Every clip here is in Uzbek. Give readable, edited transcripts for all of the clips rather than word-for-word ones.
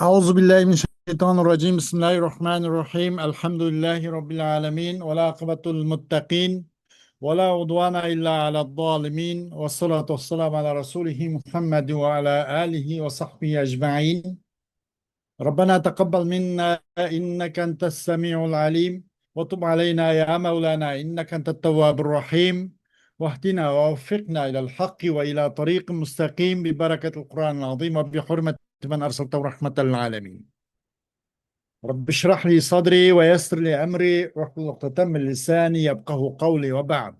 أعوذ بالله من الشيطان الرجيم بسم الله الرحمن الرحيم الحمد لله رب العالمين ولا عقبة للمتقين ولا عدوان إلا على الظالمين والصلاة والسلام على رسوله محمد وعلى آله وصحبه أجمعين. ربنا تقبل منا إنك أنت السميع العليم وتب علينا يا مولانا إنك أنت التواب الرحيم واهدنا ووفقنا إلى الحق وإلى طريق مستقيم ببركة القرآن العظيم وبحرمة من أرسلته رحمة للعالمين. رب اشرح لي صدري ويسر لي أمري واحلل عقدة من لساني يفقهوا قولي وبعد.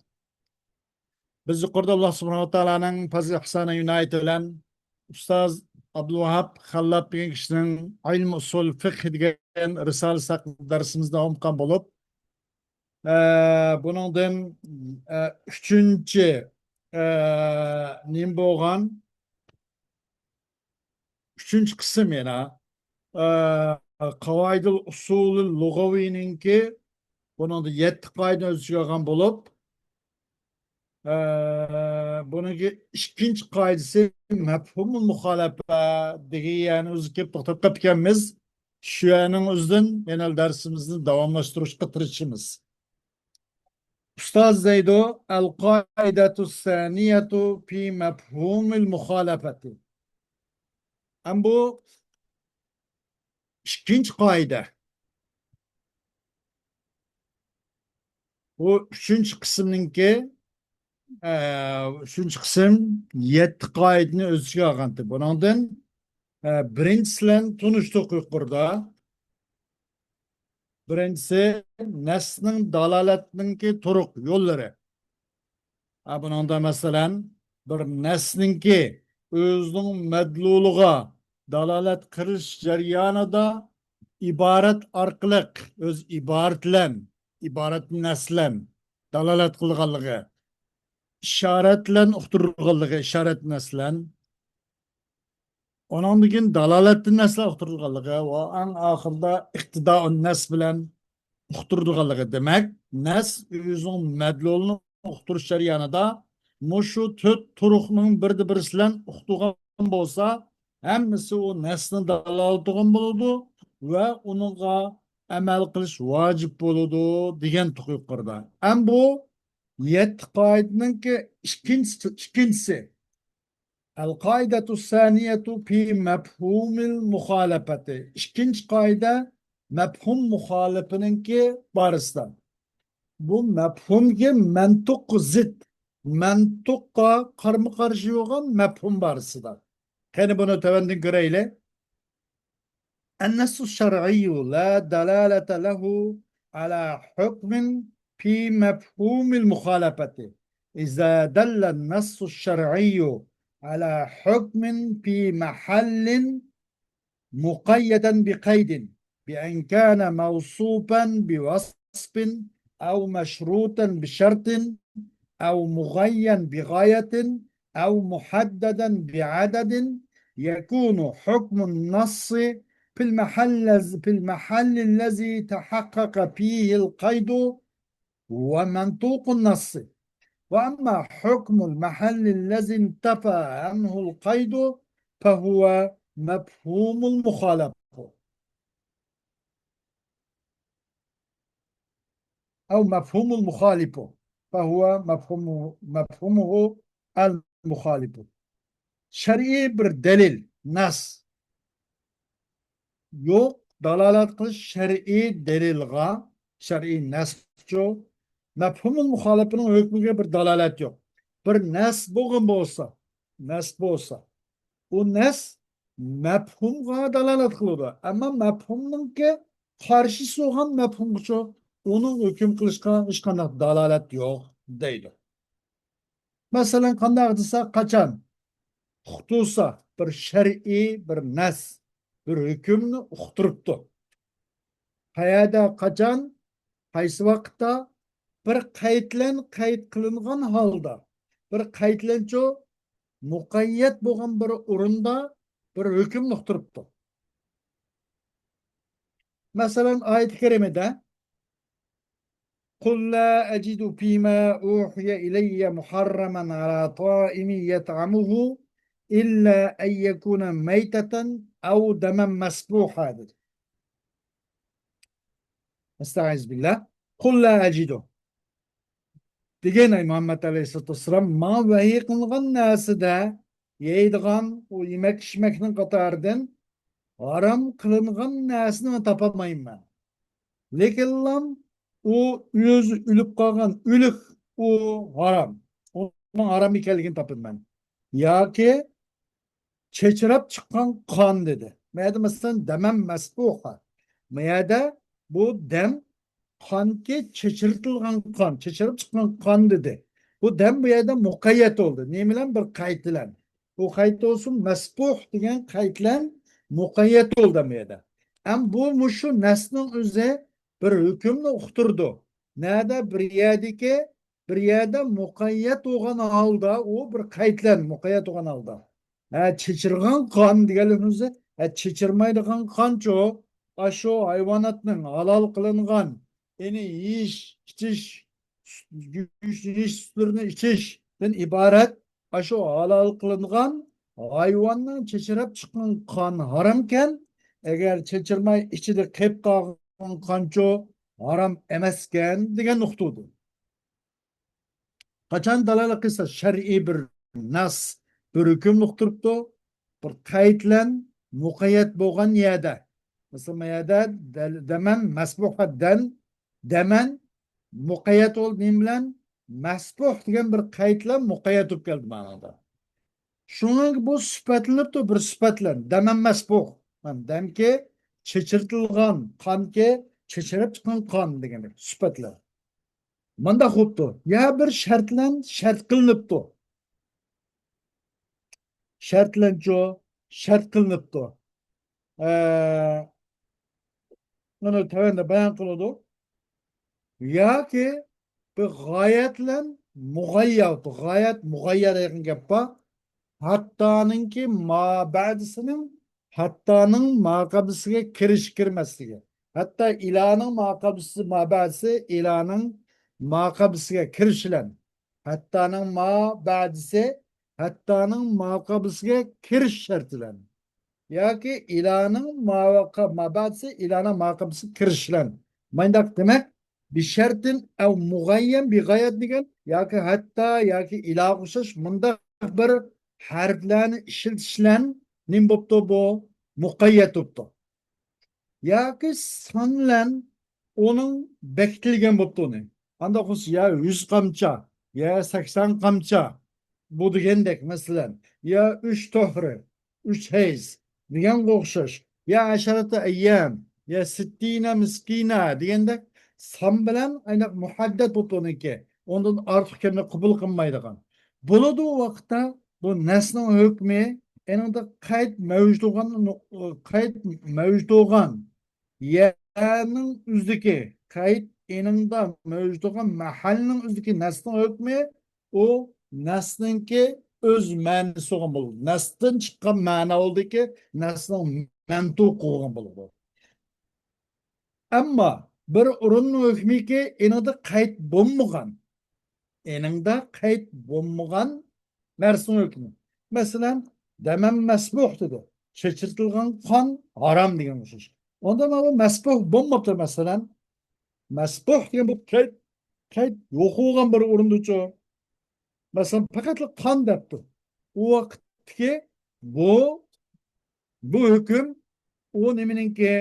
Biz yuqorida Alloh subhanahu va taolaning fazl ihsoni inoyat bilan ustoz Abdulvahab Xallab degan kishining ilm usul fiqh degan risolasi haqida darsimiz davom etgan bo'lib, buningdan uchinchi nim bo'lgan uchinchi qism yana Qavaidul usulul lug'aviyninki buningda 7 qoida o'z ichiga olgan bo'lib, buniki ikkinchi qoidasi mafhumul muxolafa degan yani o'zi kelib to'xtab qolganmiz. Shu yerning o'zidan yana darsimizni davomlashtirishga tirishimiz. Ustoz deydi al qoidatu saniyatu fi mafhumil muxolafati. Ham bu ikkinchi qoida. Bu uchinchi qismninki uchinchi qism 7 qoidani o'z ichiga olgan. Bundan birinchisidan tunishdik yuqorida. Birincisi nesning dalalatninki turuq yo'llari. Buningda masalan bir nesninki o'zining madluluga dalalat qilish jarayonida iborat orqali o'z iborat naslan dalalat qilganligi, ishorat bilan uqtirilganligi, ishorat naslan, ondan keyin dalalatni naslan uqtirilganligi va eng oxirida iqtidoun nas bilan uqtirilganligi. Demak, nas o'zining madlulini uqtirish jarayonida mushu 4 turuqning birisi bilan uqtirgan bo'lsa, hammasi o nasni dalolatligan bo'ladi va uningga amal qilish vojib bo'ladi degan yuqorida. Ham bu 7 qoidaninki ikkinchisi. El-qoidatu saniyatu fi mafhumil muhalefeti. İkinci qoida mafhum muhalefeninki barısında. Bu mafhumga mantuq zid, mantuqqa qarma qarshi bo'lgan mafhum barısında. Qani buni tavandin ko'raylik. النص الشرعي لا دلالة له على حكم في مفهوم المخالفة. إذا دل النص الشرعي على حكم في محل مقيدا بقيد بأن كان موصوفا بوصف أو مشروطا بشرط أو مغين بغاية أو محددا بعدد، يكون حكم النص في المحل الذي تحقق فيه القيد ومنطوق النص. وأما حكم المحل الذي انتفى عنه القيد فهو مفهوم المخالفة أو مفهوم المخالف، فهو مفهومه المخالف. شرعي bir delil, nas yok, dalalat qilish shar'iy delilga, shar'iy nascho mafhumul muxolifinin hükmüge bir dalalet yok. Bir nas bo'lsa, o nas mafhumga dalalat qiladi. Ama mafhumninki qarshisi bo'lgan mafhumga onun hüküm qilishga hech qanday dalalat yok deydi. Masalan, qanday desa, qachon uqtirsa bir shar'iy bir nas bir hükümni uqtiribdi. Qayerda, qachon, qaysi vaqtda bir qayd qilingan holda, bir qaydlancho muqayyat bo'lgan bir o'rinda bir hukm uqtiribdi. Masalan, oyat-i karimada قل لا أجد فيما أوحي إلي محرما على طائم يطعمه إلا أن يكون ميتة أو دما مسفوحا dedi. Estaizu billah. Kul la acidu. Degan ay Muhammed Aleyhisselatü Vesselam ma vahiy kılgan nasıda yeydigan o yemek içmeknin katardan haram kılıngan nasını tapamayım ben. Lekin lam o özü ülüp kalgan ülük o haram. Onun haram ekanligini tapın ben. Yoki çeçirip çıkan kan dedi. Meyada mesela demem mesbuha. Meyada bu dem kanki çeçirtilgan kan, çeçirip çıkan kan dedi. Bu dem bu yerda mukayyet oldu. Ne bilen bir kayıtlan. Bu kayıt olsun mesbuh degan kayıtlan mukayyet oldu bu yerda. Ama bu muşu neslin özü bir hükümle uqturdu. Nerede bir yerdeki bir yerde mukayyet olan halda o bir kayıtlan mukayyet olan halda. Çeçirgan kan deganimizni çeçirmaydigan kanço aşo hayvanatning halal kılıngan yani yiyiş, içiş, yiyiş sütlerini içişten ibaret aşo halal kılıngan hayvandan çeçirip çıkan kan haramken eğer çeçirmay içide kep kalgan kanço haram emesken degan nuqtudu. Kaçan dalalı kısa şer'i bir nas bir hüküm nuqturuptu. Bir kayıtlan mukayyet boğan yerde. Mesela yerde demen mesbuhaden demen mukayyet ol bilen mesbuh degan bir kayıtlan mukayyet olup geldi manada. Şunun bu süpetlenipti bir süpetlen. Demen mesbuh. Demki çeçirtilgan kanki çeçirip çıkan kan degan süpetlen. Manda xo'pti. Ya bir shart qilinibdi. Shartlancho shart qilinibdi. Buni tavanda bayon qiladi. Yoki bir g'oyatlan mug'ayyat, g'oyat mug'ayyar degan gap bor. Hattoninki mabadisining hattoning maqabisiga kirish kirmasligi. Hatto iloning maqabisi mabadisi iloning maqabisiga kirishilan. Hattoning mabadisi hattoning maqabisiga kirish shartilan. Yoki iloning mabadisi iloning maqabisiga kirishilan. Mayndaq demak bir şartın ev mugayyen bir gayet degan yoki hatta yoki ila o'xshash mundaq bir harflarni ishlatishlan nim bo'pti bu muqayyat bo'pti yoki sonlan onun bekitilgan bo'pti uni anda xus ya 100 qamcha ya 80 qamcha bu degandek masalan ya 3 to'hri 3 hayz deganga o'xshash ya asharata ayyam ya 60 miskina degandek son bilan ayniq muhaddat bo'libdi ondan ortiqni qabul qilmaydigan bo'ladi u vaqtda bu nasning hukmi enida qayd mavjud bo'lgan yerning o'zidagi qayd enida mavjud bo'lgan mahalning o'zidagi nasning hukmi u nasninki o'z ma'nosi bo'lgan bo'ladi nasdan chiqqan ma'no bo'ldiki nasning mantuq bo'lgan bo'ladi ammo bir o'rinni hukmiki enida qayd bo'lmagan eningda qayd bo'lmagan narsani hukmi masalan damam masbuh dedi chechirtilgan qon harom degan o'xshash onda mana bu masbuh bo'lmabdi masalan masbuh degan bu qayd yo'q bo'lgan bir o'rindichi masalan faqat qon debdi u vaqtki bu hukm u nimaniki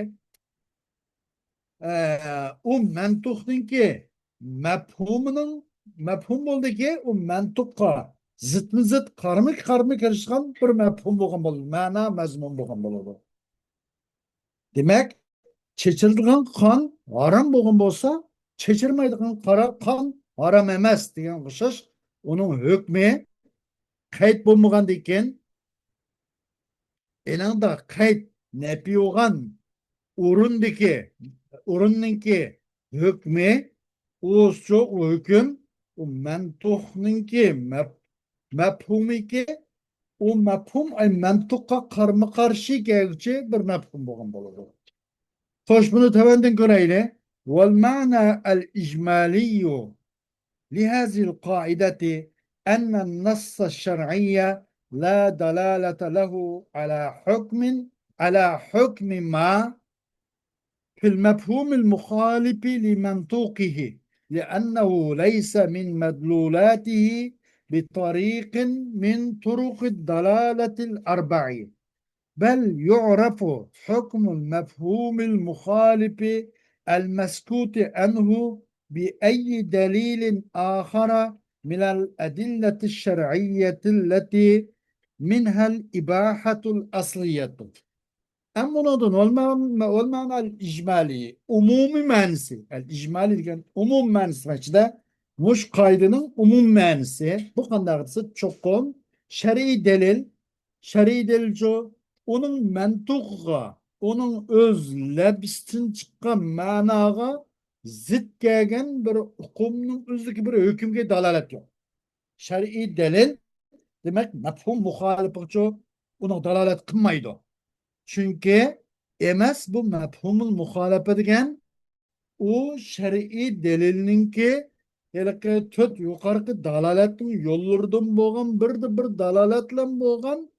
u mantuqninki mafhum bo'ldiki u mantuqqa zidma zid qarama kirishgan bir mafhum bo'lgan bo'ladi ma'no mazmun bo'lgan bo'ladi demak chechirilgan qon harom bo'lgan bo'lsa chechirmaydigan qon harom emas degan o'xshash uning hukmi qayd bo'lmagandan keyin enanda qayd nafiy bo'lgan o'rinninki hukmi o hüküm o mentuhninki mefhumiki o mefhum ay mentuqa karma karşı gelgüçe bir mefhum bo'lgan bo'ladi. Xo'sh buni tavandan ko'raylik. Wal ma'na al ijmaliyyu li hadhihi al qa'idati anna an-nass ash-shar'iyya لا دلالة له على حكم ما في المفهوم المخالف لمنطوقه، لأنه ليس من مدلولاته بطريق من طرق الدلالة الأربع، بل يعرف حكم المفهوم المخالف المسكوت عنه بأي دليل آخر من الأدلة الشرعية التي منها الإباحة الأصلية. أما نظن والمعنى الإجمالي umumi manisi. Yani icmali degen umum manisi açıda muş kaydının umum manisi. Bu kandağısı çokkun şer'i delil onun mentuğa, onun öz lebistin çıkan managa zıt gelgen bir hukumunun özdeki bir hükümge dalalet yok. Şer'i delil demek mefhum muhalefetçi ona dalalet kılmaydı. Çünkü emas bu mefhumul muhalefet degan u shar'iy dalilninki to'rt yuqorqi dalolatning yo'llaridan bo'lgan bir dalolat bilan bo'lgan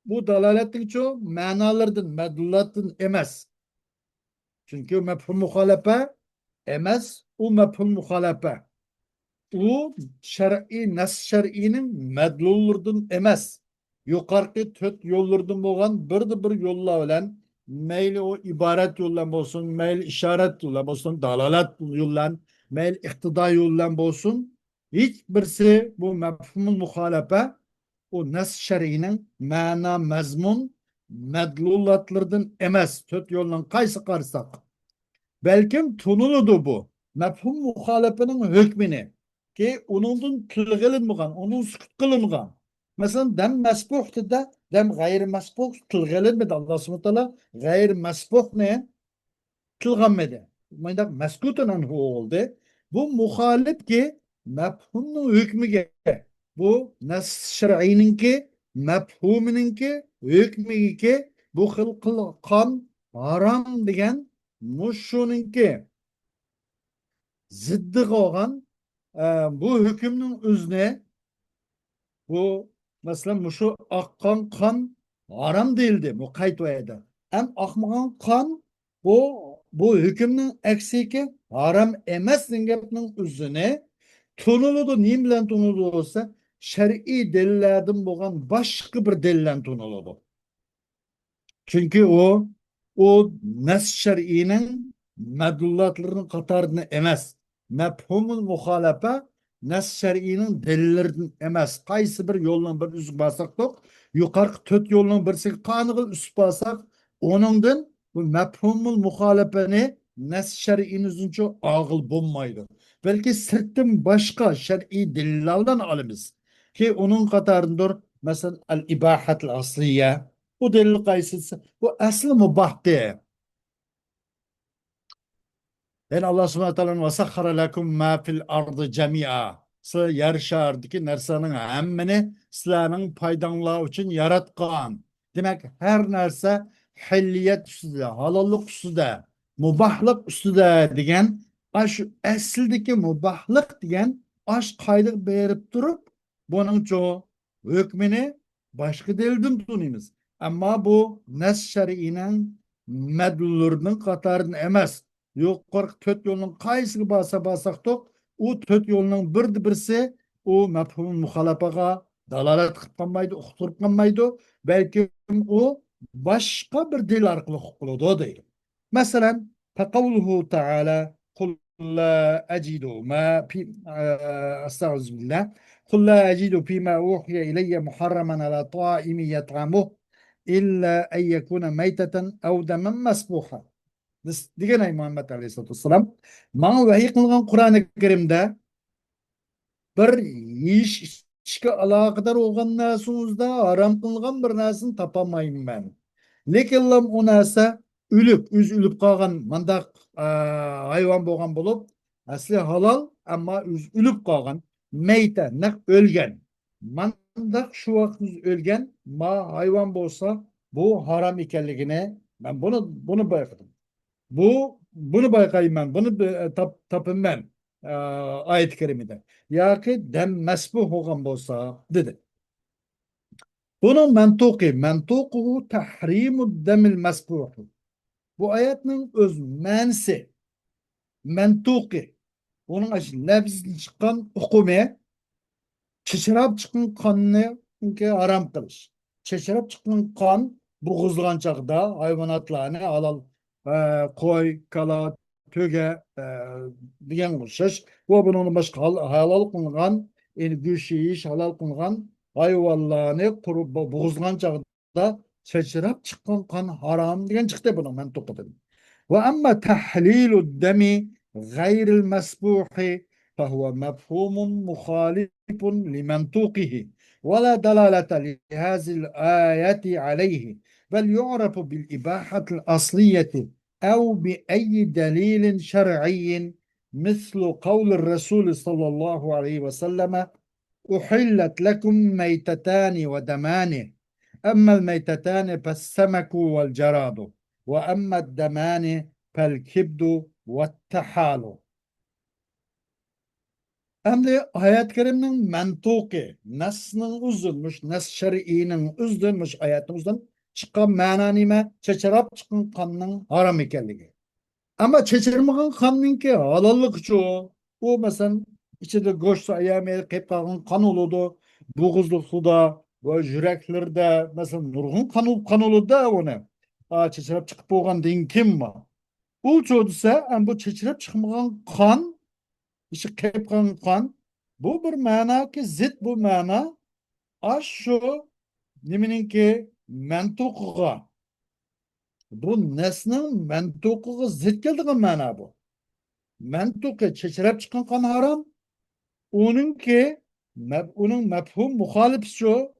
bu dalolatning ma'nolardan madlullatdan emas. Chunki u mafhum muxolafa emas, u mafhum muxolafa. U shar'iyning madlullaridan emas. Yuqorqi to'rt yo'llardan bo'lgan bir yo'llar bilan mayli o iborat yo'ldan bo'lsin, mayli ishorat yo'ldan bo'lsin, dalolat yo'ldan, mayli iqtido yo'ldan bo'lsin, hech birisi bu mafhumul muxolafa o nas shar'ining ma'no mazmun madlullatlaridan emas. To'rt yo'ldan qaysi qarasak belkim tunuludu bu. Mefhum muhalefenin hükmünü ki onundan tül kılınmagan, onun sükut kılıngan. Mesela dem mesbuhtu da dem gayri mesbuh tül kılınmadı. Allah subhanahu teala gayri mesbuh ne? Tılganmadı. Maydak meskutun anhu oldu. Bu muhalif ki mefhumun hükmü ge. Bu nas şer'inin ki mefhuminin ki hükmü ki bu kan haram degen muşşununki ziddi olgan bu hükümün özüne bu mesela muşu akkan kan haram değildi bu kayıtlaydı. Hem akmagan kan bu hükümün eksiki haram emes dengenin özüne tunuludu. Niye bilen tunuludu olsa şer'i delillerden boğan başka bir delillen tunuludu. Çünkü o nas şer'inin medullatlarının katarını emas. Mefhumul muhalafa nas şer'inin delillerinden emas. Qaysı bir yoldan bir üst basak yok. Yukarı töt yoldan birisi kanıgıl üst basak. Onundan bu mefhumul muhalefeni nas şer'inizin çok ağıl bulmaydı. Belki sırtın başka şer'i delillerden alımız. Ki onun katarındır mesela el-ibahatul asliye. Bu delil kayısı. Bu aslı mubah değil. Yani Allah subhanahu teala ve sakhara lekum ma fil ardı cemi'a. Siz yer şardaki narsanın hemmini sizlerin paydanlığı için yaratkan. Demek her narsa hilliyet üstüde, halallık üstüde, mubahlık üstüde degen, aş esildeki mubahlık degen aş kaydık berip durup bunun çoğu hükmünü başka delilden tunuyuz. Ama bu nes şer'inin medlullurunun katarını emez. Yuqorqi to'rt yo'lning qaysiga basak to'q u to'rt yo'lning birisi u mafhum muxalafaga dalolat qilib qolmaydi, uqtirib qolmaydi, balki u boshqa bir dil orqali qiladi deydi. Masalan, taqavluhu ta'ala qul la ajidu ma fi astagfirullah qul la ajidu fima uhiya ilayya muharraman ala ta'imin yat'amuhu illa an yakuna maytatan aw daman masfuha. Degan ay Muhammed Aleyhisselatü Vesselam. Bana vahiy kılgan Kur'an-ı Kerim'de bir işke alakadar olgan narsınızda haram kılgan bir narsını tapamayım ben. Lekin o narsa ölüp kalgan mandak hayvan bolgan bulup asli halal ama ölüp kalgan meyte nak ölgen. Mandak şu vakit ölgen ma hayvan bolsa bu haram ikenligine ben bunu baykadım. Bunu bayqayım ben. Bunu tapın ben. Ayet-i kerimede. Ya ki dem mesbuh olgan bolsa dedi. Bunun mentuku tahrimu demil mesbuhu. Bu ayetin öz mensi, mentuki. Onun için lafzı çıkan hukume, çeşirap çıkan kanını haram kılış. Çeşirap çıkan kan bu kızılan çağda hayvanatlarını alal koy, kala, töge diyen kuşaş. Bu bunun başka halal kılgan, güç iş halal kılgan hayvanlarını bu kızılan çağda çeşirap çıkan kan haram diyen çıktı bunun ben topladım. وأما تحليل الدم غير المسبوح فهو مفهوم مخالف لمنطوقه ولا دلالة لهذه الآية عليه بل يعرف بالإباحة الأصلية أو بأي دليل شرعي مثل قول الرسول صلى الله عليه وسلم أحلت لكم ميتتان ودمان أما الميتتان فالسمك والجراد وأما الدمان فالكبد والتحال. Endi ayet keriminin mentuki, nesnin uzunmuş, nes şer'inin uzunmuş ayetin uzun çıkan mana nime? Çeçerap çıkan kanının haram ekenligi. Ama çeçirmegen kanninki halallık çoğu. O mesela içinde goşsa ayamel kep kalgan kan oludu. Boğuzluk suda ve yüreklerde mesela nurgun kan oludu da onu. Çeçirip çıkıp boğan deyin kim var? Bu çoğudsa bu çeçirip çıkmagan kan, işte kep kalgan kan. Bu bir mana ki zıt bu mana. Aş şu nemininki mentukuğa. Bu nesnin mentukuğa zıt geldiği mana bu. Mentuki çeşirip çıkan kan haram. Onunki onun mefhum muhalif şu.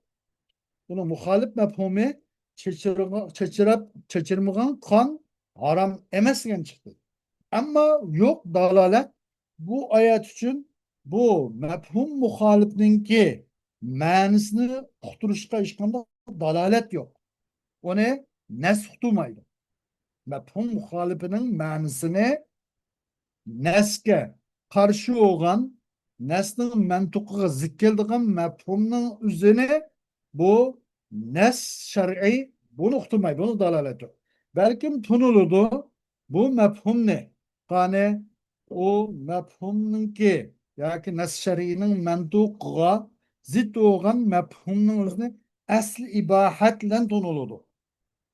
Onun muhalif mefhumu çeçirmeyen kan haram emesigen çıktı. Ama yok dalalet bu ayet için bu mefhum muhalifninki manisini uqtirishga işkanda dalalet yok. O ne? Nes tutmaydı. Mefhum muhalifinin manisini nesge karşı olan nesnin mentukuga zikkeldiğin mefhumның üzerine bu nes şer'i bunu uqtumay, bunu dalalet yok. Belki tunuludu bu mefhum ne? Yani o mefhumның ki yani nes şer'inin mentukuga zit olan mefhumның üzerine asli ibahatlen tunuludu.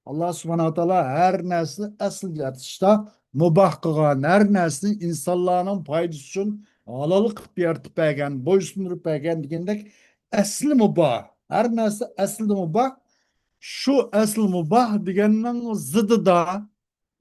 Allah subhanahu wa taala her nesli asıl yaratışta mubah kılgan, her nesli insanların faydası için alalık bir yaratıp bergen, boysundurup bergen degендek asli mubah. Her nesli asli mubah. Şu asıl mubah degenin zıdı da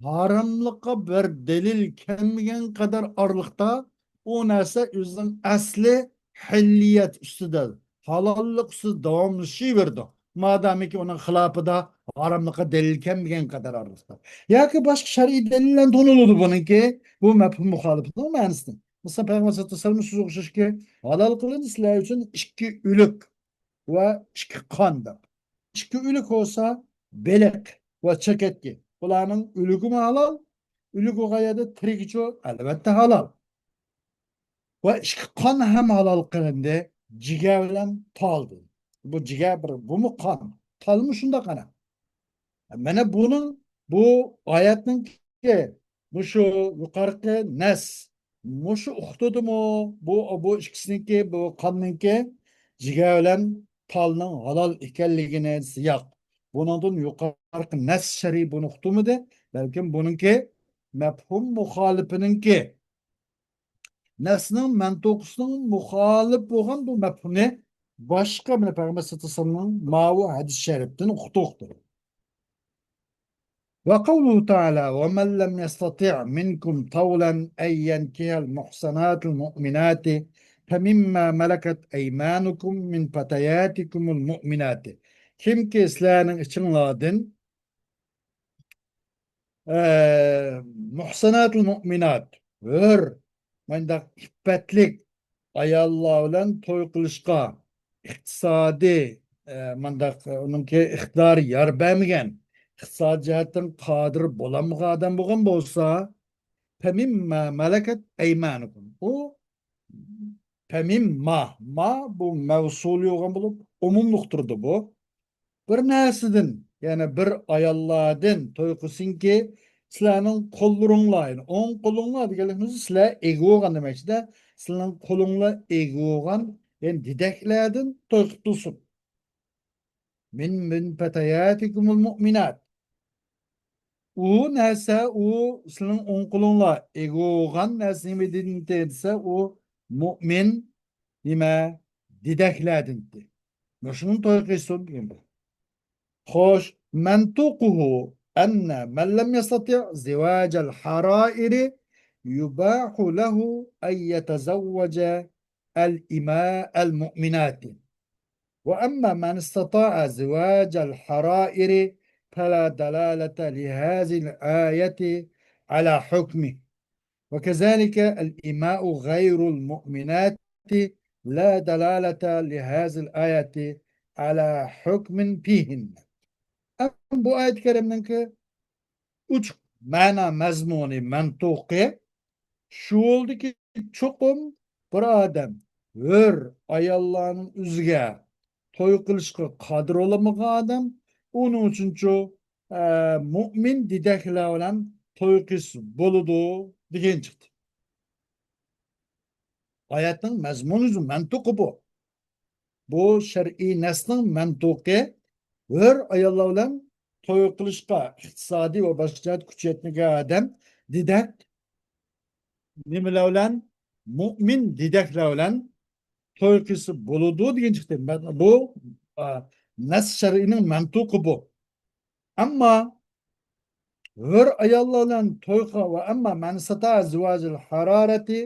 haramlıkka bir delil kelmegen kadar arlıkta o narsa özünün asli hilliyet üstüde. Halallık üstüde devamlışı verdi. Madem ki onun hilafı da haramlıkka delil kelmegen kadar arlıkta. Ya ki başka şer'i delille donuldu bununki. Bu mefhum muhalefetin manasını. Mesela Peygamber sallallahu aleyhi ve sellem sözü ki halal kılın İslam için iki ülük ve iki kandır. İki ülük olsa belek ve çeketki. Bularning ülügü mü halal? Ülük o gayede tirigiço elbette halal. Ve iki kan hem halal kılındı. Ciger bilen taldı. Bu ciger bir, bu mu kan? Tal mı şunda kana? Mene bunun bu ayetin ki bu şu yukarıki nes bu şu uqtudu mu bu ikisininki bu kanınki jiga bilen talның halal ekanligini siyaq. Bunun yukarıki nes şer'i bunu uqtumudu. Belki bununki mefhum muhalifininki nesnin mentokusunun muhalif olan bu mefhumni başka bir Peygamber sallallahu aleyhi ve sellem'in mavu hadis-i şeriften uqtuqtur. وقوله تعالى ومن لم يستطع منكم طولا أن ينكح المحصنات المؤمنات فمما ملكت أيمانكم من فتياتكم المؤمنات kim ki İslam'ın içinladın muhsanatul mu'minat hür mandak iffetlik ayallah bilen toy kılışka iktisadi mandak onunki ihtiyar yar bermegen iqtisadi jihatdan qodir bo'lamagan odam bo'lgan bo'lsa femimma malakat eymanukum u femimma ma bu mavsuli bo'lgan bo'lib umumliqtirdi bu bir nersidin, yani bir ayollardan toy qilsinki, sizlarning qo'llaringlar, o'ng qo'linglar deganimiz sizlar ega bo'lgan demakchida. Sizlarning qo'linglar ega bo'lgan, yani didaklardan toy qilib tursin. Min fatayatikumul mu'minat. U narsa, u sizlarning o'ng qo'linglar ega bo'lgan narsa nima desa, u mu'min nima didaklardan. Shuni toy qilsin degan. خوش منطوقه أن من لم يستطع زواج الحرائر يباح له أن يتزوج الإماء المؤمنات، وأما من استطاع زواج الحرائر فلا دلالة لهذه الآية على حكمه، وكذلك الإماء غير المؤمنات لا دلالة لهذه الآية على حكم فيهن. Bu ayet-i kerimdeki uç mana mazmuni mantuqi şu oldu ki çokum bir adam hür ayollarning o'ziga to'y qilishga qodir olamagan adam, onun uchun mu'min didaklar bilan to'y qilsa bo'ladi degan chiqdi. Oyatning mazmuni mantuqi bu. Bu shar'iy nasning mantuqi bir ayollar bilan to'y qilishga iqtisodiy va boshqa jihat kuchi yetmagan odam didak nimalar bilan mo'min didaklar bilan to'y qilsa bo'ladi degan chiqdi. Bu nas shar'ining mantuqi bu. Ammo bir ayollar bilan to'yga va amma man sata zivajil hararati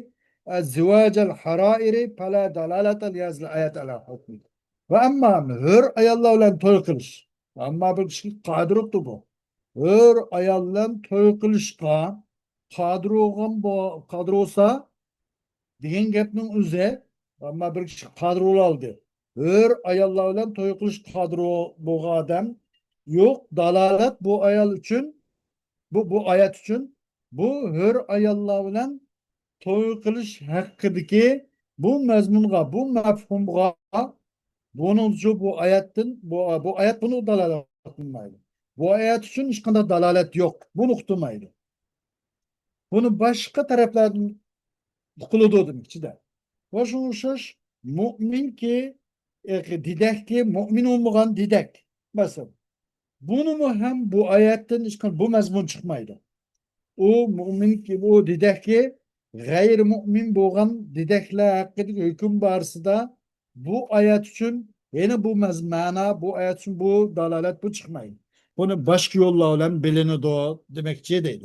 zivajil harairi fala dalalata li hazil ayat ala hukmi. Ve amma hür ayollar bilan to'y qilish, amma bir kishi qodir bo'libdi bu. Hür ayol bilan to'y qilishga qodir bo'lsa degan gapning o'zi, amma bir kishi qodir bo'loldi. Hür ayollar bilan to'y qilish qodir bo'lgan odam yo'q. Dalalat bu ayol uchun, bu oyat uchun bu hür ayollar bilan to'y qilish haqidagi bu mazmunga, bu mafhumga, bunun için bu ayettin, bu ayet bunu dalalet kılmaydı. Bu ayet için hiç kadar dalalet yok. Bunu okumaydı. Bunu başka taraflardan kılıdıydım içinde. Başın şaş mümin ki didek ki mümin olmayan didek. Mesela bunu mu hem bu ayetten hiç kadar bu mezmun çıkmaydı. O mümin ki bu didek ki gayr mümin boğan didekler hakkındaki hüküm varsa da bu ayet için yine bu mana, bu ayet için bu dalalet bu çıkmayın. Bunu başka yolla olan bilini de demekçi değil.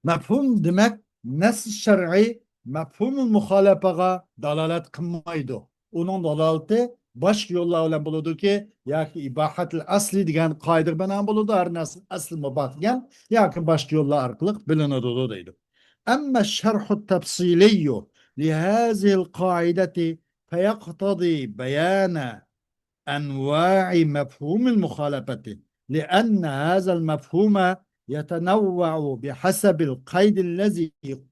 Mefhum demek nas şer'i mefhumul muhalefeye dalalet kılmaydı. Onun dalaleti başka yolla olan buludu ki ya ki ibahatil asli diyen kaydır bana buludu. Her nasıl asli mubah diyen ya ki başka yolla arkalık bilini de değil. Ama şerhu tefsiliyyu لهذه القاعدة فيقتضي بيان أنواع مفهوم المخالفة، لأن هذا المفهوم يتنوع بحسب القيد الذي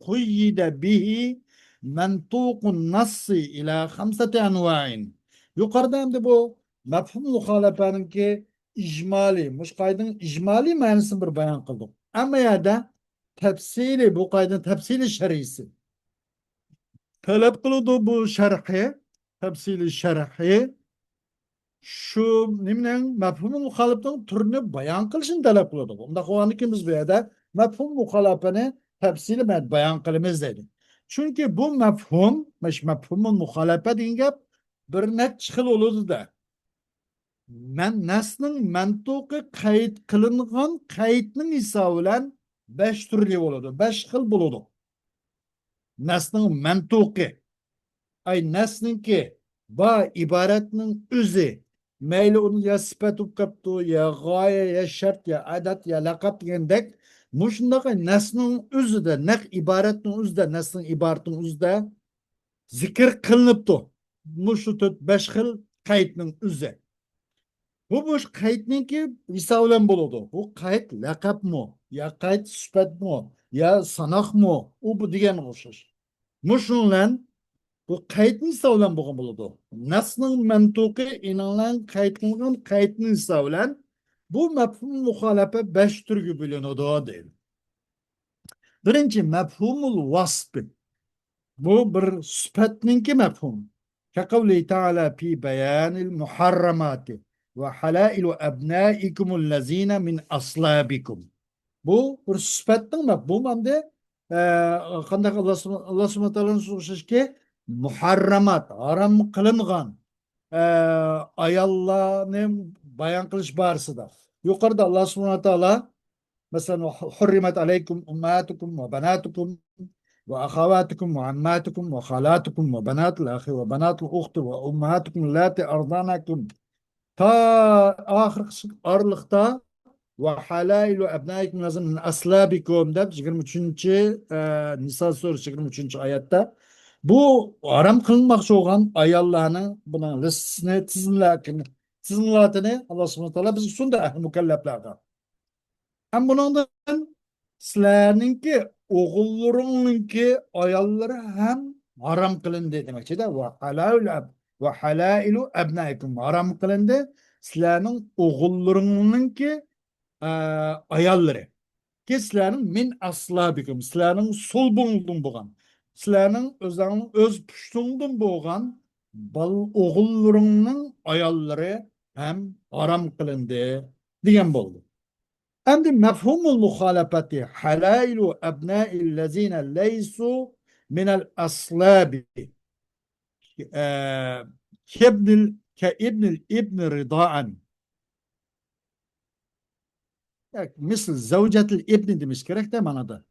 قيد به منطوق النص إلى 5 أنواع. Yukarıda hem de bu mefhum muhalefenin ki icmali, muş kaydın icmali manasını bir bayan kıldık. Ama ya da tefsili, bu kaydın tefsili şerisi. Talep kıldı bu şerhi, tefsili şerhi, şu nimden mefhum muhalefetin türünü bayan kılışını talep kıldı. Onda kovanikimiz bir yerde mefhum muhalefeni tefsili bayan kılımız dedi. Çünkü bu mefhumun muhalefet ingep bir net çıkıl olurdu da. Nas'nın mantuqi kayıt kılıngan kayıtının hesabıyla 5 türlü olurdu. 5 xil buludu. Nas'nın mantuqi. Ay nas'nın ki ba ibaretinin özü. Meyli onu ya sıfat kaptı, ya gaye, ya şart, ya adet, ya lakap diyendek. Muşundaki nas'nın özü de, nek ibaretinin özü de, nas'nın ibaretinin özü de zikir kılınıptı. Muşu tut 5 xil kayıtının özü. Bu boş kayıtın ki hesabılan buludu. Bu kayıt lakap mı? Ya kayıt sıfat mı? Ya sanak mı? O bu diyen oluşur. Muşunla Bu qaytni hisoblan bo'lgan bo'ladi. Nasning mantuqi inonan qaytilgan qaytni hisoblan bu mafhum muxolafa 5 turga bo'linadi deydi. Birinchi mafhumul vasf. Bu bir sifatninki mafhum. Kaqavli ta'ala fi bayanil muharramati ve halailu abnaikumul lazina min aslabikum. Bu bir sifatning mafhum hamda qanday Allah subhanahu taoloning so'zlashiga muharramat haram qilingan ayollarni bayon qilish borasida. Yuqorida Allah subhanahu taolo مثلا حرمت عليكم أمهاتكم وبناتكم وأخواتكم وعماتكم وخالاتكم وبنات الأخ وبنات الأخت وأمهاتكم اللاتي أرضعنكم تا آخر أرلقتا وحلائل أبنائكم لازم من أصلابكم deb 23-chi Nisa surasi 23-chi oyatda bu haram qilinmoqchi bo'lgan ayollarning buning listini tizimlatini Alloh subhanahu taolo biz shunday mukallaflarga. Hem bundan sizlerinki oğullarınki ayolları hem haram kılındı demekçe de ve halailu abnaikum haram kılındı. Sizlerin oğullarınki ayolları. Ki sizlerin min aslabikum sizlerin solbunudun boğan. Sizlerin öz püştundun boğan oğullarının ayolları hem haram kılındı diyen oldu. عندي مفهوم المخالفة حلائل أبناء الذين ليسوا من الأصلاب كابن الابن رضاعا مثل زوجة الابن دي مش كرهت معناتها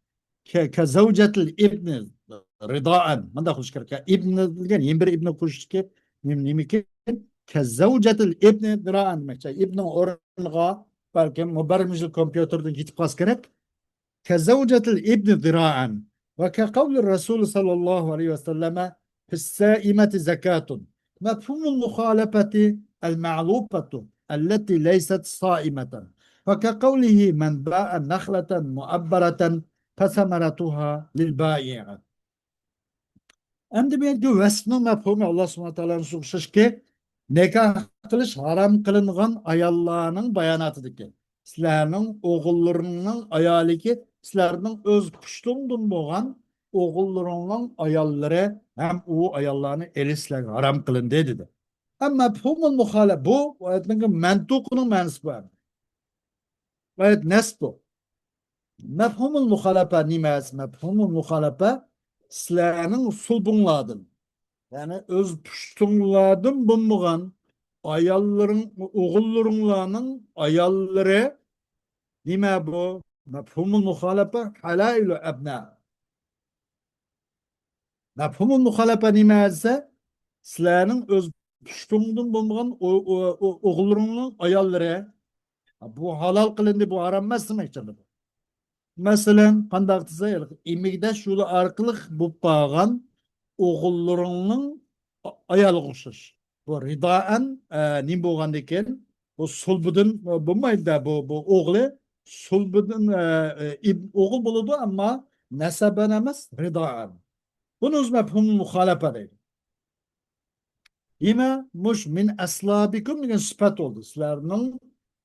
كزوجة الابن رضاعا ما دخلش كابن يعني ينبر ابن كوشك يمكن كزوجة الابن رضاعا ابن أورنغا belki mübarek kompüterde gidip kas gerek. Kezevcetil ibni zira'an ve kekavli Resulü sallallahu aleyhi ve selleme fissâimeti zekatun. Mefhumul muhalefeti el-ma'lufetu elleti leyset sâimeten. Ve kekavlihi men bâ'en nakhleten muabbereten fesemeratuha lil bâ'i'an. Endi bu vasfning mafhumi Alloh subhanahu va taoloning so'zlashiga nikah qilish haram qilingan ayollarning bayonotidir. Sizlarning o'g'illaringning ayoliki sizlarning o'z pushtingdan bo'lgan o'g'illaringning ayollari ham u ayollarni elislarga haram qilindi dedi. Ammo mafhumul muxolif bu oyatning mantuqining ma'nosi bu. Oyat nasbu. Mafhumul muxolafa nimas? Mafhumul muxolafa sizlarning sulbunlardan yani öz püştünlardan bulunmayan ayalların, oğullarının ayalları nime bu? Mefhumul muhalefe halailu ebna. Mefhumul muhalefe nime ise sizlerin öz püştünlardan bulunmayan oğullarının ayalları bu halal kılındı bu aranmaz demek. Mesela kandaktıza imigde şunu arkalık bu bağın oğullarının ayalı koşuş. Bu ridaen nim boğan deken bu sulbudun bulmaydı da bu oğlu sulbudun oğul buludu ama neseben emez ridaen. Bunun mefhumu muhalefe değil. Yine muş min aslabikum diyen sıfat oldu. Sizlerinin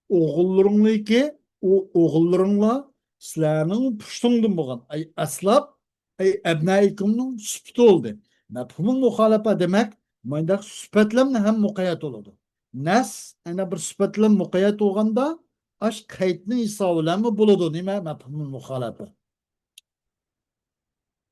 oğullarınlaki o oğullarınla sizlerinin puştundun boğan. Ay aslab ebnaikumның süpti oldu. Mefhumun muhalefe demek mandak süpetlemle hem mukayyet oldu. Nes ene bir süpetlem mukayyet olganda aş kayıtını isavlemi buludu. Nime mefhumun muhalefe.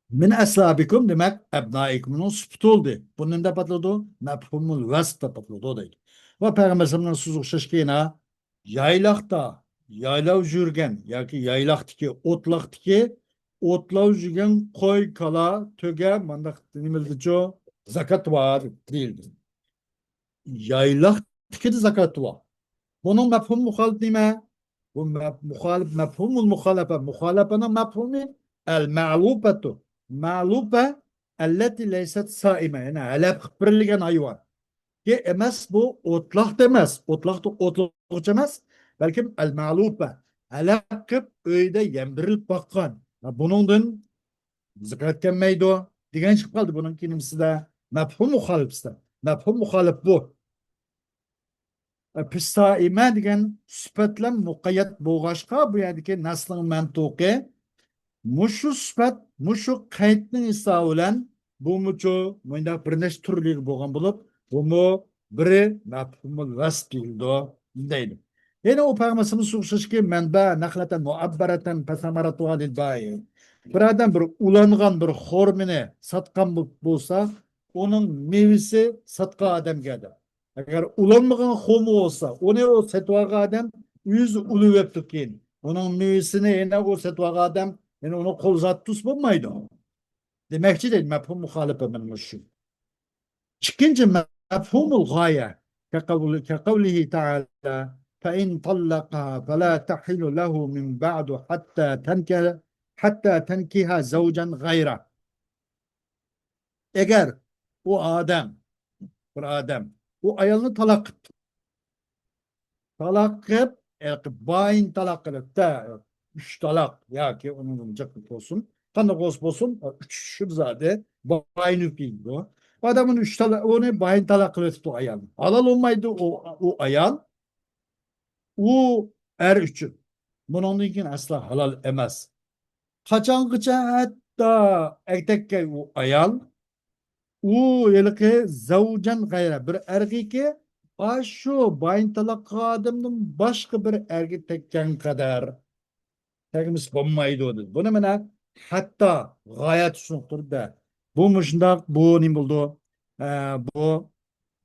Min aslabikum demek ebnaikumның süpti oldu. Bunun da patladı. Mefhumul vasf da patladı deydi. Ve Peygamberimizin sözü şaşkına yaylakta yaylav jürgen yoki yaylaktaki o'tloqdiki o'tlav jürgen qo'y kala töge mandaq nimadicho zakat var deyildi. Yaylaktaki de zakat var. Bunun mefhum muhalif nime? Bu muhalif mefhumul muhalefe. Muhalefenin mefhumi el ma'lufetu. Ma'lufe elleti leyset saime. Yani alep kıpırlıgen hayvan. Ki emes bu otlak demez. Otlak da otlak demez. Belki el ma'lufe. Alakıp öyde yemdirilip bakkan. Bunundan zakat gelmeydi o. Digen çıkıp kaldı bunun kinimsi de. Mefhum muhalifse. Mefhum muhalif bu. Pistaime degan sifatlar muqayyat bo'lg'achqa bu yerdagi naslning mantuqi mushu sifat mushu qaydning hisobi bilan bu muchu bunda bir nechta turli bo'lgan bo'lib bumi biri mafhumul vasf deydi. Yine o parmasını suçsuz ki menba nakleten muabbaratan pesamaratu halil bayi. Bir adam bir ulangan bir hormini satkan bulsa onun meyvesi satka adam geldi. Eğer ulanmagan homu olsa onu o setvaga adam yüz ulu veptükin. Onun meyvesini yine o setvaga adam yine onu kol zat tutmaydı. Demekçi değil mefhum muhalife minmiş. İkinci mefhumul gaye kekavlihi Teala فإن طلقها فلا تحل له من بعد حتى تنكح زوجا غيره. Eğer o bir adam o ayalını talak bayin talak kılıp da 3 talak ya ki onun olacak olsun kanı olsun 3 zade bayin üpeyim bu adamın 3 talak onu bayin talak kılıp o ayal halal olmaydı o ayal u er üçün. Bunun için asla halal emez. Kaçan hatta ertekke u ayal u yılki zavcan gayra bir ergi ki şu bayın talak adamın başka bir ergi tekken kadar tekimiz bulmaydı odur. Bunu mene hatta gayet sunuktur da bu muşunda bu ne buldu? Bu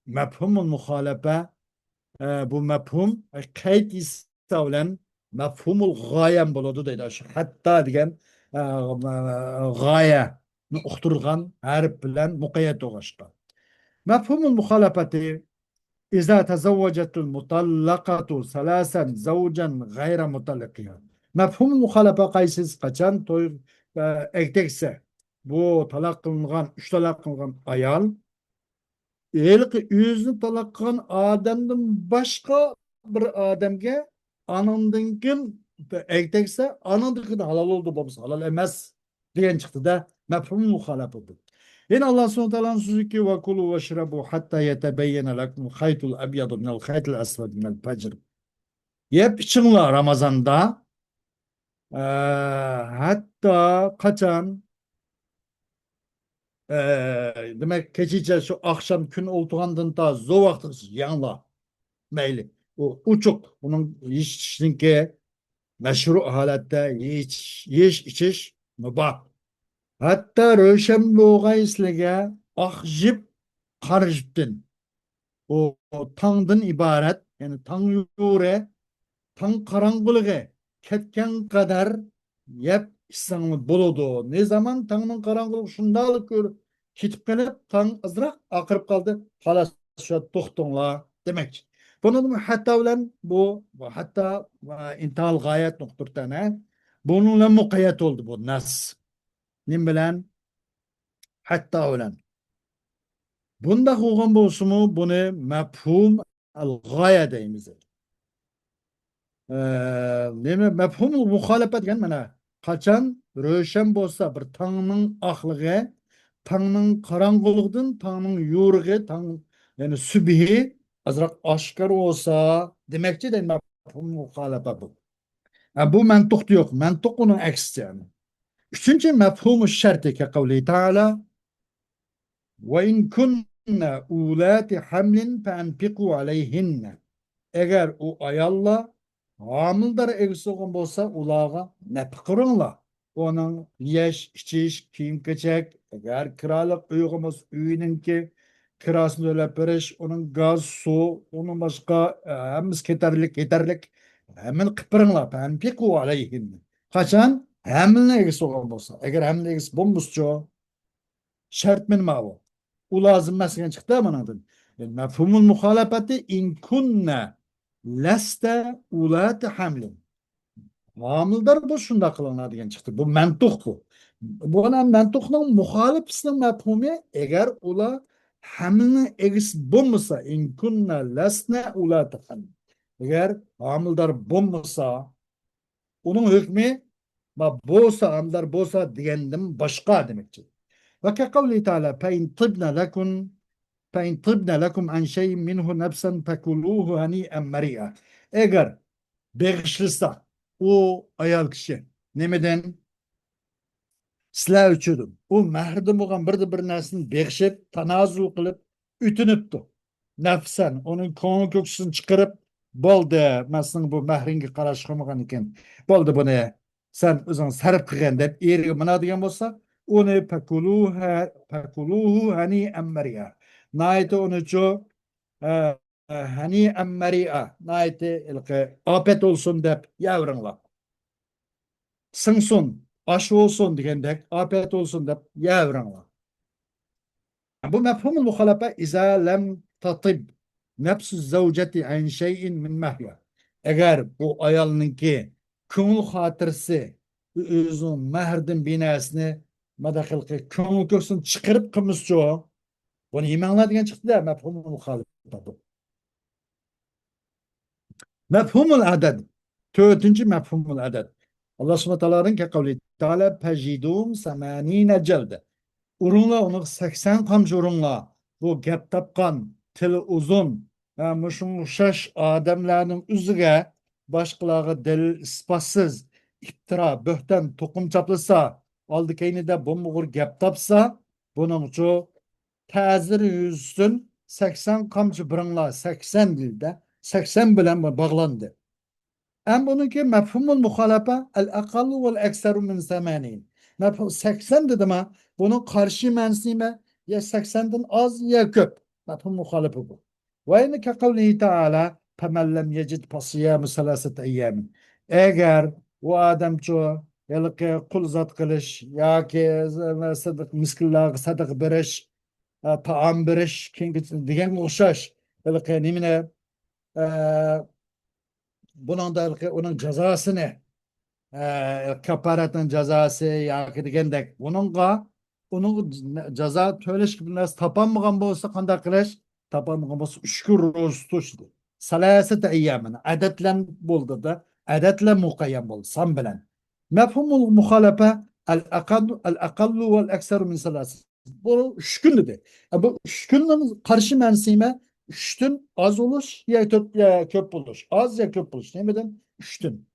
mefhumun muhalefe bu mefhum kayıt istavlen mefhumul gayem buludu deydi. Hatta degan gaye uqturgan harf bilen muqayyet oğaşqa. Mefhumul muhalefeti İza tezavvacetul mutallakatu salasen zavcan gayra mutallikiha. Mefhumul muhalefe kaysiz kaçan toy ektekse bu talak kılıngan, 3 talak kılıngan ayal Elki yüzünü talakkan adamdan başka bir adamga anandınkin ektekse anandınkin halal oldu babası halal emez diyen çıktı da mefhum muhalefeti. Yine Allah subhanahu teala'nın sözü ki ve kulu ve şrabu hatta yetebeyyene lakum haytul abyadu minel haytul asvad minel fecr. Yep içinla Ramazan'da hatta kaçan demek keçice şu akşam gün oltuğandan da zor vaktiz yanla meyli. O uçuk bunun işinki meşru halette yiyiş içiş mübah. Hatta röşem loğa islige akjip karjiptin. O tangdan ibaret yani tang yure tang karangılığı ketken kadar yep İslam'ı buludu. Ne zaman tangın karangılığı şundalık gör kitip gelip tang azrak akırıp kaldı. Halas şu tohtunla demek. Bunun hatta bilen bu hatta intihal gayet nokturtana bununla mukayyet oldu bu nas. Ne bilen hatta bilen. Bunda hukukan bolsumu bunu mefhum al gaye deyimiz. Neme mefhumul muhalefet gen mana kaçan röşen bolsa bir tangның aklığı tangның karangılıqdan tangның yoruğu tang yani sübhi azrak aşkar olsa demekçi de mefhum muhalefet bu. Bu mentuk yok. Mentuk onun aksi yani. Üçüncü mefhumu şerti ke kavli Teala ve in kunna ulati hamlin fe enfiku aleyhinne. Eğer o ayalla hamildar egisi olgan bolsa ulağa nepikirіңla. Onun yeş, içiş, kiyim keçek, eğer kiralık uyğumuz üyününki kirasını öyle beriş, onun gaz, su, onun başka hemiz yeterlik, hemen kıpırınla, penpiku aleyhin. Kaçan? Hemilin egisi olgan bolsa. Eğer hemilin egisi bombusçu, şart min mavu. U lazım mesken çıktı ama adın. Mefhumul muhalefeti in kunne leste ulati hamlin. Hamildar bu şunda kılına degan çıktı. Bu mentuh bu. Buna mentuhның muhalifsinin mefhumi eğer ula hamilni egis bulmasa in kunne lesne ulati hamlin. Eğer hamildar bulmasa onun hükmü bolsa hamildar bolsa degendim başka demekçi. وكقوله تعالى فإن طبن لكم عن شيء منه نفسا فكلوه هنيئا مريئا. Eğer bağışlasa o ayal kişi nemeden sizler üçün o mahrum olan bir narsani bağışıp tanazul kılıp ütünüptü. Nefsen onun konu köksünü çıkarıp boldu. Mesela bu mahringe karaş kılmagan eken. Boldu bunu sen özün sarıp kılgan dep eri mına degan bolsa onu fakuluhu hani'an mari'a. Naite onu ço hani'an mari'a. Naite ilki afet olsun dep yavrınla. Sınsun, aşı olsun degендek, afet olsun dep yavrınla. Bu mefhumul muhalafe iza lem tatib nefsü zavceti an şeyin min mehya. Eğer bu ayalınki köngül hatırsı özün mehrdin binasını madakılki köngül köksün çıkarıp kımızcı o. Bunu imanla degen çıktı da mefhumul muhalafe bu. Mefhumul aded. Dördüncü mefhumul aded. Allah subhanahu teala'nın ki kavli Teala pejidum semanine celde. Urunla onu 80 kamcı urunla bu gep tapkan, tili uzun, muşaş adamlarının üzüge başkaları delil ispatsız, iftira, böhten, tokum çaplasa, aldı keyni de bombuğur gep tapsa, bunun çoğu tezir yüzsün 80 kamcı bırınla 80 dilde, 80 bilen bağlandı. Hem bununki mefhumul muhalafe el-akallu vel-ekseru min semanin. Mefhum 80 dedim ha. Bunun karşı mensime ya 80'den az ya köp. Mefhum muhalafe bu. Ve yine ke kavlihi teala فَمَنْ لَمْ يَجِدْ فَصِيَامُ سَلَاسَةَ اَيَّامٍ. Eğer o adam çoğu ki kul zat kılış ya ki sadık miskillah sadık beriş taam beriş diyen okşaş ki nimine bunun da onun cezası ne? Kaparatın cezası ya degендek. Onun ceza töleş gibi nas tapanmagan bolsa kanday kılış? Tapanmagan bolsa 3 gün roz tutuşdu. Salasete eyyamen adetlen boldu da adetle mukayyem boldu sam bilen. Mefhumul muhalafe el akallu vel ekseru min salas. Bu 3 gün dedi. Bu 3 günün karşı mensime 3'tün az oluş ya köp oluş. Az ya köp oluş. Ne bileyim 3'tün.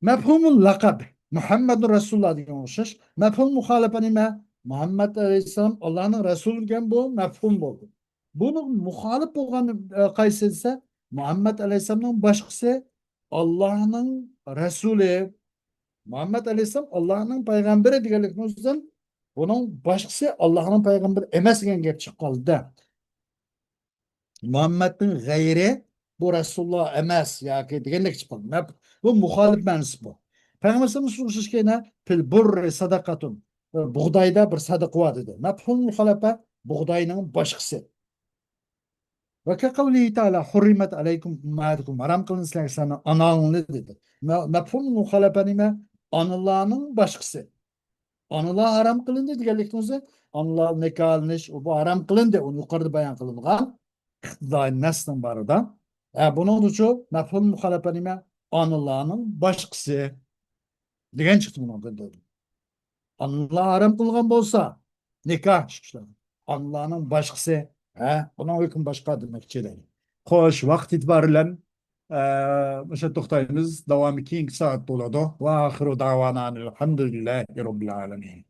Mefhumul lakab. Muhammedun Resulullah degan o'xshash. Mefhum muhalafa nima? Muhammad alayhissalom Allohning rasuli degan bu mefhum bo'ldi. Buni muxolif bo'lgan qaysi desa, Muhammad alayhissalomning boshqasi Allohning rasuli. Muhammad alayhissalom Allohning payg'ambari deganlikni o'zidan buning boshqasi Allohning payg'ambari emas degan gap chiqib qoldi-da. Muhammed'in gayri bu Resulullah emas yoki degandek chiqib qoldi. Bu muxolif ma'nosi bu. Payg'ambar so'rashishgina fil burri sadaqatun. Bug'doyda bir sadaqa bor dedi. Mafhum muxolafa bug'doyning boshqasi. Va ka qavlihi ta'ala hurrimat alaykum ummatukum haram qilindi sizlarga analarni dedi. Mafhum muxolafa nima? Analarning boshqasi. Analar haram qilindi deganlikni o'zi analar nikohlanish bu haram qilindi. Uni yuqorida bayon qilingan iqtidoi nasning barida. Buning uchun mafhum muxolafa nima? Analarning boshqasi degan chiqdi bundan. Allah haram qilgan bo'lsa nikoh chiqishlar. Allahning boshqasi, buning hukm boshqa demoqchi edim. Xo'sh, vaqt itibari bilan o'sha to'xtaymiz. Davomi keyingi soat bo'ladi. Va oxiru davona alhamdulillahi robbil alamin.